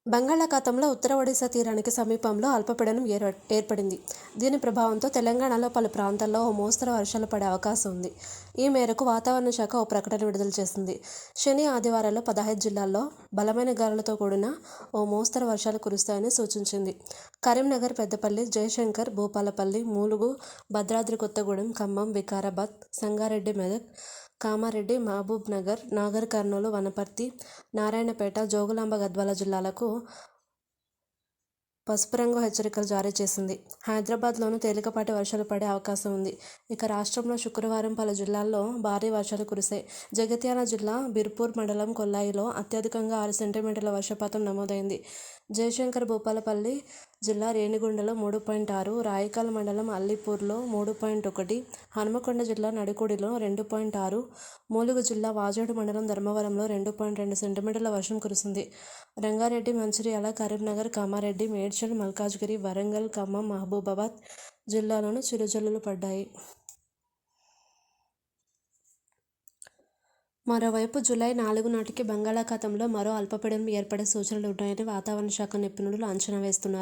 బంగాళాఖాతంలో ఉత్తర ఒడిశా తీరానికి సమీపంలో అల్పపీడనం ఏర్పడింది. దీని ప్రభావంతో తెలంగాణలో పలు ప్రాంతాల్లో ఓ మోస్తరు వర్షాలు పడే అవకాశం ఉంది. ఈ మేరకు వాతావరణ శాఖ ఓ ప్రకటన విడుదల చేసింది. శని, ఆదివారాల్లో 15 జిల్లాల్లో బలమైన గాలులతో కూడిన ఓ మోస్తరు వర్షాలు కురుస్తాయని సూచించింది. కరీంనగర్, పెద్దపల్లి, జయశంకర్, భూపాలపల్లి, ములుగు, భద్రాద్రి కొత్తగూడెం, ఖమ్మం, వికారాబాద్, సంగారెడ్డి, మెదక్, కామారెడ్డి, మహబూబ్ నగర్, నాగర్ కర్నూలు, వనపర్తి, నారాయణపేట, జోగులాంబ గద్వాల జిల్లాలకు పసుపు రంగు హెచ్చరికలు జారీ చేసింది. హైదరాబాద్లోనూ తేలికపాటి వర్షాలు పడే అవకాశం ఉంది. ఇక రాష్ట్రంలో శుక్రవారం పలు జిల్లాల్లో భారీ వర్షాలు కురిశాయి. జగిత్యాల జిల్లా బిర్పూర్ మండలం కొల్లాయిలో అత్యధికంగా 6 సెంటీమీటర్ల వర్షపాతం నమోదైంది. జయశంకర్ భూపాలపల్లి జిల్లా రేణిగుంటలో 3.6, రాయికల్ మండలం అల్లిపూర్లో 3.1, హన్మకొండ జిల్లా నడికుడిలో 2.6, ములుగు జిల్లా వాజేడు మండలం ధర్మవరంలో 2.2 సెంటీమీటర్ల వర్షం కురిసింది. రంగారెడ్డి, మంచిర్యాల, కరీంనగర్, కామారెడ్డి, మేడ్చల్, మల్కాజ్గిరి, వరంగల్, ఖమ్మం, మహబూబాబాద్ జిల్లాలోనూ చిరుజల్లులు పడ్డాయి. మరోవైపు జూలై 4 నాటికి బంగాళాఖాతంలో మరో అల్పపీడనం ఏర్పడే సూచనలు ఉన్నాయని వాతావరణ శాఖ నిపుణులు అంచనా వేస్తున్నారు.